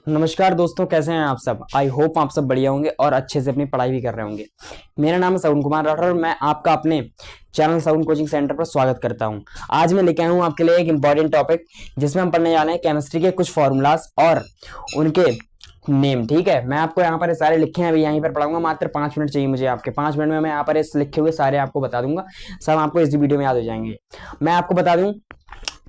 नमस्कार दोस्तों, कैसे हैं आप सब। आई होप आप सब बढ़िया होंगे और अच्छे से अपनी पढ़ाई भी कर रहे होंगे। मेरा नाम है सवन कुमार राठौर और मैं आपका अपने चैनल साउन कोचिंग सेंटर पर स्वागत करता हूं। आज मैं लेके आया हूं आपके लिए एक इंपॉर्टेंट टॉपिक, जिसमें हम पढ़ने जा रहे हैं केमिस्ट्री के कुछ फॉर्मूलाज और उनके नेम। ठीक है, मैं आपको यहाँ पर सारे लिखे हैं, अभी यहीं पर पढ़ाऊंगा। मात्र 5 मिनट चाहिए मुझे आपके। 5 मिनट में मैं यहाँ पर इस लिखे हुए सारे आपको बता दूंगा। सब आपको इस वीडियो में याद हो जाएंगे। मैं आपको बता दूं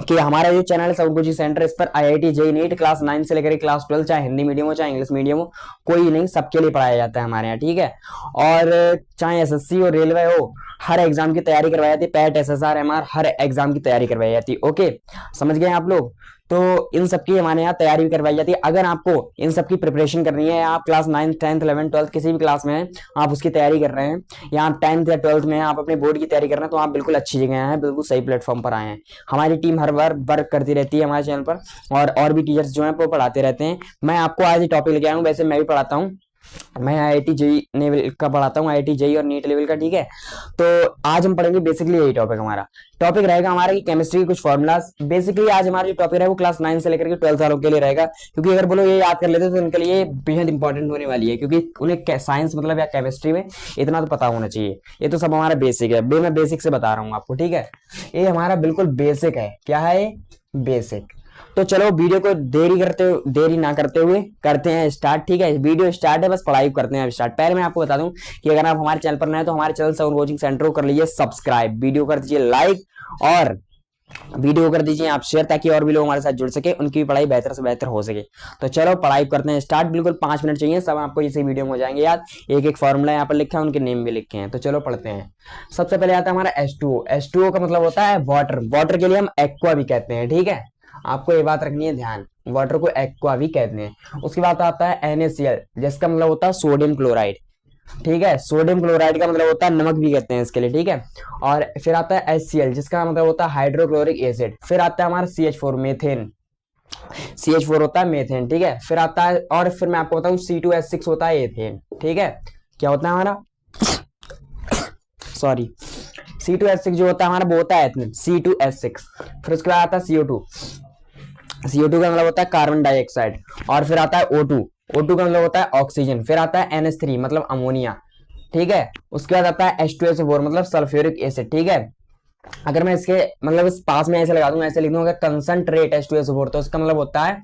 कि हमारा जो चैनल है साउंड कोचिंग सेंटर, इस पर आईआईटी जेईई नीट क्लास 9 से लेकर क्लास 12, चाहे हिंदी मीडियम हो चाहे इंग्लिश मीडियम हो, कोई नहीं, सबके लिए पढ़ाया जाता है हमारे यहाँ। ठीक है, और चाहे एसएससी हो, रेलवे हो, हर एग्जाम की तैयारी करवाई जाती है। पैट, एसएसआर, एमआर, हर एग्जाम की तैयारी करवाई जाती है। ओके, समझ गए आप लोग। तो इन सबकी हमारे यहाँ तैयारी भी करवाई जाती है। अगर आपको इन सबकी प्रिपरेशन करनी है, आप क्लास 9, 10, 11, 12 किसी भी क्लास में हैं, आप उसकी तैयारी कर रहे हैं, या आप 10th या 12th में हैं, आप अपने बोर्ड की तैयारी कर रहे हैं, तो आप बिल्कुल अच्छी जगह हैं, बिल्कुल सही प्लेटफॉर्म पर आए हैं। हमारी टीम हर बार वर्क करती रहती है हमारे चैनल पर, और भी टीचर्स जो हैं वो पढ़ाते रहते हैं। मैं आपको आज टॉपिक लेके आया हूँ। वैसे मैं भी पढ़ाता हूँ, मैं आईआईटी जेईई लेवल का पढ़ाता हूँ, आईआईटी जेईई और नीट लेवल का। ठीक है, तो आज हम पढ़ेंगे बेसिकली यही टॉपिक। हमारा टॉपिक रहेगा हमारा कि केमिस्ट्री के कुछ फॉर्मूलाज। बेसिकली आज हमारा जो टॉपिक है वो क्लास 9 से लेकर के 12 सालों के लिए रहेगा, क्योंकि अगर बोलो ये याद कर लेते तो उनके लिए बेहद इंपॉर्टेंट होने वाली है, क्योंकि उन्हें साइंस मतलब या केमिस्ट्री में इतना तो पता होना चाहिए। ये तो सब हमारा बेसिक है, मैं बेसिक से बता रहा हूँ आपको। ठीक है, ये हमारा बिल्कुल बेसिक है। क्या है? बेसिक। तो चलो वीडियो को देरी ना करते हुए करते हैं स्टार्ट। ठीक है, वीडियो स्टार्ट है, बस पढ़ाई करते हैं स्टार्ट। पहले मैं आपको बता दूं कि अगर आप हमारे चैनल पर नए हैं तो हमारे चैनल साउंड कोचिंग सेंटर को कर लीजिए सब्सक्राइब, वीडियो कर दीजिए लाइक और वीडियो कर दीजिए आप शेयर, ताकि और भी लोग हमारे साथ जुड़ सके, उनकी भी पढ़ाई बेहतर से बेहतर हो सके। तो चलो पढ़ाई करते हैं स्टार्ट। बिल्कुल 5 मिनट चाहिए, सब आपको इसी वीडियो में हो जाएंगे याद। एक एक फॉर्मूला यहाँ पर लिखा है, उनके नेम भी लिखे हैं। तो चलो पढ़ते हैं। सबसे पहले आता है हमारा H2O। H2O का मतलब होता है वाटर। वाटर के लिए हम एक्वा भी कहते हैं। ठीक है, आपको ये बात रखनी है ध्यान, वाटर को एक्वा भी कहते हैं। उसके बाद आता है NaCl, जिसका मतलब होता है सोडियम क्लोराइड। ठीक है, सोडियम क्लोराइड का मतलब होता है नमक भी कहते हैं इसके लिए। ठीक है, और फिर आता है HCl, जिसका मतलब होता है हाइड्रोक्लोरिक एसिड। फिर आता है हमारा CH4, मीथेन। CH4 होता है मीथेन। ठीक है, फिर आता है, और फिर मैं आपको बताऊं, C2H6 होता है एथेन। ठीक है, क्या होता है हमारा, सॉरी, C2H6 जो होता है हमारा वो होता है एथेन, C2H6। फिर उसके बाद आता है CO2। CO2 का मतलब होता है कार्बन डाइऑक्साइड। और फिर आता है O2। O2 का मतलब होता है ऑक्सीजन। फिर आता है NH3 मतलब अमोनिया। ठीक है, उसके बाद आता है H2SO4 मतलब सल्फ्यूरिक एसिड। ठीक है, अगर मैं इसके मतलब इस पास में ऐसे लगा दूं, ऐसे लिख दूं, अगर कंसंट्रेट H2SO4 तो इसका मतलब होता है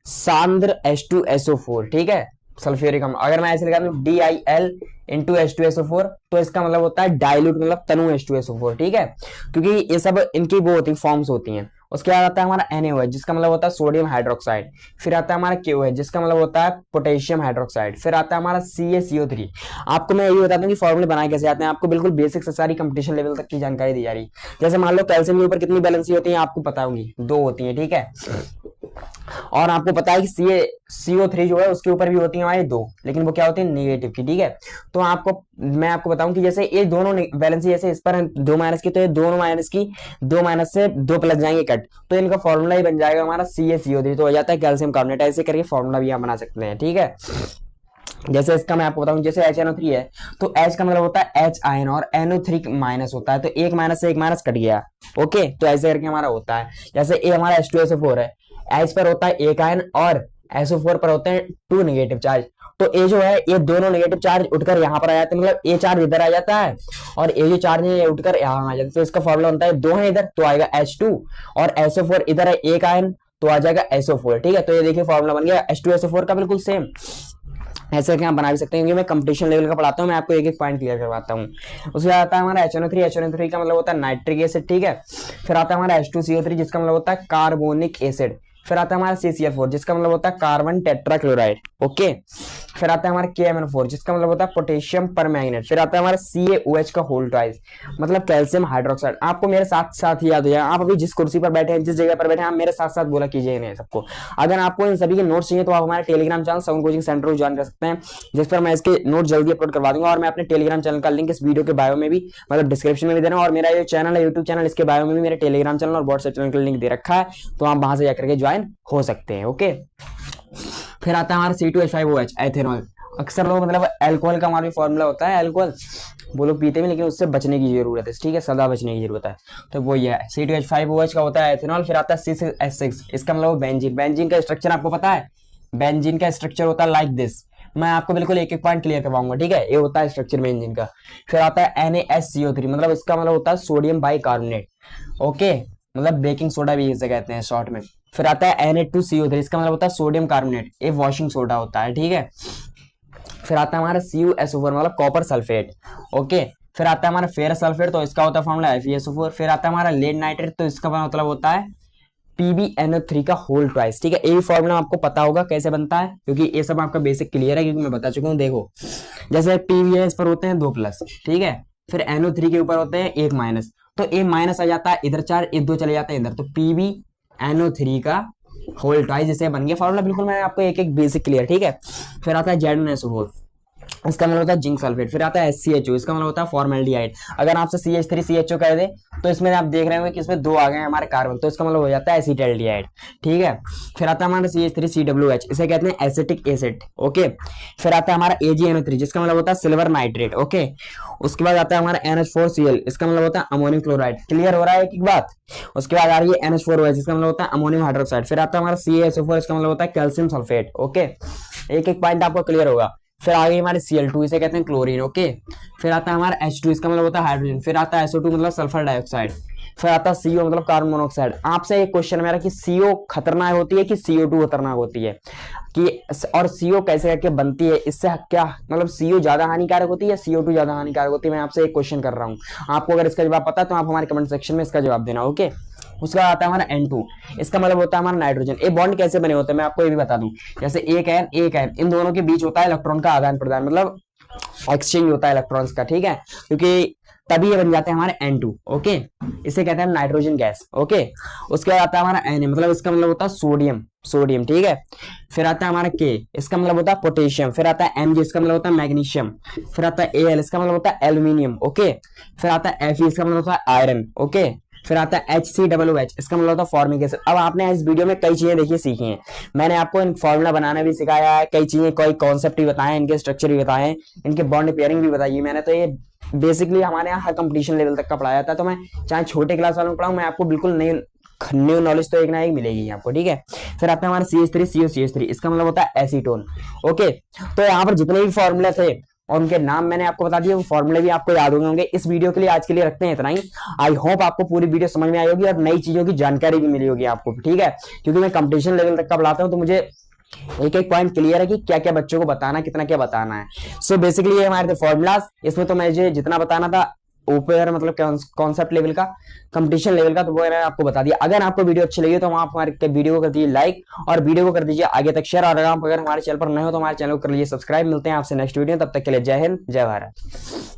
सांद्र H2SO4। ठीक है, सल्फ्यूरिक अम्ल। अगर मैं ऐसे लगा दूं DIL इंटू H2SO4 तो इसका मतलब होता है डाइल्यूट मतलब तनु H2SO4। ठीक है, क्योंकि ये सब इनकी वो होती फॉर्म्स होती हैं। उसके बाद आता है हमारा NaOH, जिसका मतलब होता है सोडियम हाइड्रोक्साइड। फिर आता है हमारा KOH, जिसका मतलब होता है पोटेशियम हाइड्रोक्साइड। फिर आता है हमारा CaCO3। आपको मैं यही बताता हूँ कि फॉर्मूले बनाए कैसे आते हैं। आपको बिल्कुल बेसिक से सारी कंपटीशन लेवल तक की जानकारी दी जा रही है। जैसे मान लो कैल्शियम के ऊपर कितनी बैलेंसी होती है आपको पता होगी, 2 होती है। ठीक है, और आपको पता है कि CO3 जो है उसके ऊपर भी होती है हमारी 2, लेकिन वो क्या होती है नेगेटिव की। ठीक है, तो मैं आपको बताऊं कि जैसे ये दोनों वैलेंसी जैसे इस पर 2 माइनस की, तो ये दोनों माइनस की 2 माइनस से 2 प्लस जाएंगे कट, तो इनका फॉर्मूला ही बन जाएगा हमारा CaCO3। तो हो जाता है कैल्शियम कार्बोनेट। ऐसे करके फॉर्मूला भी आप बना सकते हैं। ठीक है, जैसे इसका मैं आपको बताऊं, जैसे HNO3 है तो H का मतलब होता है H आयन और NO3 माइनस होता है, तो एक माइनस से एक माइनस कट गया। ओके, तो ऐसे करके हमारा होता है। जैसे ये हमारा H2SO4 है, H पर होता है एक आयन और SO4 पर होते हैं 2 नेगेटिव चार्ज। तो ये जो है ये दोनों नेगेटिव चार्ज उठकर यहाँ पर आ जाते हैं, मतलब ये चार्ज इधर आ जाता है और ये जो चार्ज है ये उठकर यहाँ आ जाता है। तो इसका फॉर्मूला होता है 2 है इधर तो आएगा H2, और SO4 इधर है एक आयन तो आ जाएगा SO4। ठीक है, तो ये देखिए फॉर्मूला बन गया H2SO4 का बिल्कुल सेम। ऐसे क्या बना भी सकते हैं, क्योंकि मैं कंपटीशन लेवल का पढ़ाता हूँ, मैं आपको एक एक पॉइंट क्लियर करवाता हूँ। उसके बाद आता है हमारा HNO3। HNO3 का मतलब होता है नाइट्रिक एसिड। ठीक है, फिर आता है हमारा H2CO3 जिसका मतलब होता है कार्बोनिक एसिड। फिर आता है हमारा CCl4 जिसका मतलब होता है कार्बन टेट्राक्लोराइड। ओके, फिर आता है हमारा KMnO4 जिसका मतलब होता है पोटेशियम परमैंगनेट। फिर आता है हमारा CaOH का होल ट्वाइस मतलब कैल्शियम हाइड्रोक्साइड। आपको मेरे साथ साथ ही याद हो जाए, आप अभी जिस कुर्सी पर बैठे हैं, जिस जगह पर बैठे हैं, आप मेरे साथ साथ बोला कीजिए इन्हें सबको। अगर आपको इन सभी के नोट्स चाहिए तो आप हमारे Telegram channel sound coaching centre को ज्वाइन कर सकते हैं, जिस पर मैं इसके नोट जल्दी अपलोड करवा दूंगा। और मैं अपने टेलीग्राम चैनल का लिंक इस वीडियो के बायो में भी मतलब डिस्क्रिप्शन में भी दे रहा हूँ, और मेरा ये चैनल है यूट्यूब चैनल, इसके बायो में भी मेरे टेलीग्राम चैनल और व्हाट्सएप चैनल का लिंक दे रखा है, तो आप वहां से जाकर के ज्वाइन हो सकते हैं। ओके, फिर आता है हमारा C2H5OH एथेनॉल। अक्सर लोग मतलब अल्कोहल का हमारा फॉर्मूला होता है, अल्कोहल वो लोग पीते भी, लेकिन उससे बचने की जरूरत है। ठीक है, सदा बचने की जरूरत है, तो वो ये है C2H5OH का होता है एथेनॉल। फिर आता है C6H6, इसका मतलब बेंजीन। बेंजीन का स्ट्रक्चर आपको पता है, बेंजीन का स्ट्रक्चर होता है लाइक दिस। मैं आपको बिल्कुल एक एक पॉइंट क्लियर करवाऊंगा, ठीक है। ये होता है स्ट्रक्चर बेंजीन का। फिर आता है NaSCO3, मतलब इसका मतलब होता है सोडियम बाइकार्बोनेट, ओके, मतलब बेकिंग सोडा भी इसे कहते हैं शॉर्ट में। फिर आता है Na2CO3, इसका मतलब होता है सोडियम कार्बोनेट, ये वॉशिंग सोडा होता है, ठीक है। फिर आता है हमारा CuSO4, मतलब कॉपर सल्फेट, ओके। फिर आता है हमारा फेरस सल्फेट, तो इसका होता है फॉर्मूला FeSO4। फिर आता है हमारा लेड नाइट्रेट, तो इसका मतलब होता है PbNO3 का होल ट्वाइस, ठीक है। ये फॉर्मूला आपको पता होगा कैसे बनता है, क्योंकि ये सब आपका बेसिक क्लियर है, क्योंकि मैं बता चुका हूँ। देखो जैसे PbS पर होते हैं 2+, ठीक है। फिर NO3 के ऊपर होते हैं 1-, तो ए माइनस आ जाता है इधर 4, ये 2 चले जाते हैं इधर, तो PbNO3 का होल ट्वाइस, जैसे बन गया फॉर्मूला। बिल्कुल मैंने आपको एक एक बेसिक क्लियर, ठीक है। फिर आता है ZnSO4, इसका मतलब होता है जिंक सल्फेट। फिर आता है SCHO, इसका मतलब होता है फॉर्मेल्डिहाइड। अगर आपसे CH3CHO कह दे तो इसमें आप देख रहे होंगे कि इसमें 2 आ गए हमारे कार्बन, तो इसका मतलब हो जाता है एसिटाल्डिहाइड, ठीक है। फिर आता है हमारा CH3CWH, इसे कहते हैं एसिटिक एसिड, ओके। फिर आता है हमारा AgNO3, जिसका मतलब होता है सिल्वर नाइट्रेट, ओके। उसके बाद आता है हमारा NH4Cl, इसका मतलब होता है अमोनियम क्लोराइड। क्लियर हो रहा है एक बात। उसके बाद आ रही है NH4OH, इसका मतलब होता है अमोनियम हाइड्रोक्साइड। फिर आता है हमारा CaSO4, इसका मतलब होता है कैल्शियम सल्फेट, ओके। एक एक पॉइंट आपको क्लियर होगा। फिर आगे हमारे Cl2, इसे कहते हैं क्लोरीन, ओके। फिर आता है हमारा H2, इसका मतलब होता है हाइड्रोजन। फिर आता है SO2, मतलब सल्फर डाइऑक्साइड। फिर आता है CO, मतलब कार्बन मोनोऑक्साइड। आपसे एक क्वेश्चन मेरा कि CO खतरनाक होती है कि CO2 खतरनाक होती है, कि और CO कैसे करके बनती है, इससे क्या मतलब CO ज्यादा हानिकारक होती है या CO2 ज्यादा हानिकारक होती है? मैं आपसे एक क्वेश्चन कर रहा हूँ, आपको अगर इसका जवाब पता है तो आप हमारे कमेंट सेक्शन में इसका जवाब देना, ओके। उसका आता है हमारा N2, इसका मतलब होता है हमारा नाइट्रोजन। ये बॉन्ड कैसे बने होते हैं मैं आपको ये भी बता दूं। जैसे एक एन इन दोनों के बीच होता है इलेक्ट्रॉन का आदान प्रदान, मतलब एक्सचेंज होता है इलेक्ट्रॉन्स का, ठीक है। क्योंकि तभी ये बन जाते हैं हमारे N2, ओके। इसे कहते हैं नाइट्रोजन गैस, ओके। उसके बाद आता है हमारा Na, मतलब इसका मतलब होता है सोडियम, ठीक है। फिर आता है हमारा K, इसका मतलब होता है पोटेशियम। फिर आता है Mg, इसका मतलब होता है मैग्नीशियम। फिर आता है Al, इसका मतलब होता है एल्यूमिनियम, ओके। फिर आता है Fe, इसका मतलब होता है आयरन, ओके। फिर आता है HCOOH, इसका मतलब होता है फॉर्मिक एसिड। अब आपने इस वीडियो में कई चीजें देखिए सीखी हैं, मैंने आपको इन फॉर्मूला बनाना भी सिखाया है, कई चीजें, कोई कॉन्सेप्ट भी बताए, इनके स्ट्रक्चर भी बताए, इनके बॉन्ड पेयरिंग भी बताई है मैंने। तो ये बेसिकली हमारे यहाँ हर कंपटीशन लेवल तक का पढ़ाया जाता है, तो मैं चाहे छोटे क्लास वालों को पढ़ाऊँ, मैं आपको बिल्कुल न्यू नॉलेज तो एक ना एक मिलेगी आपको, ठीक है। फिर आता है हमारा CH3COCH3, इसका मतलब होता है एसीटोन, ओके। तो यहाँ पर जितने भी फॉर्मूले थे और उनके नाम मैंने आपको बता दिए, वो फॉर्मूले भी आपको याद होंगे। इस वीडियो के लिए आज के लिए रखते हैं इतना ही। आई होप आपको पूरी वीडियो समझ में आई होगी और नई चीजों की जानकारी भी मिली होगी आपको, ठीक है। क्योंकि मैं कंपटीशन लेवल तक का पढ़ाता हूँ, तो मुझे एक एक पॉइंट क्लियर है कि क्या क्या बच्चों को बताना, कितना क्या बताना है। सो बेसिकली ये हमारे थे फॉर्मूलाज। इसमें तो मुझे जितना बताना था ऊपर, मतलब कॉन्सेप्ट लेवल का, कंपटीशन लेवल का, तो वो मैंने आपको बता दिया। अगर आपको वीडियो अच्छी लगी तो आप हमारे वीडियो को कर दीजिए लाइक और वीडियो को कर दीजिए आगे तक शेयर। और अगर आप हमारे चैनल पर नए हो तो हमारे चैनल को कर लीजिए सब्सक्राइब। मिलते हैं आपसे नेक्स्ट वीडियो, तब तक के लिए जय हिंद, जय भारत।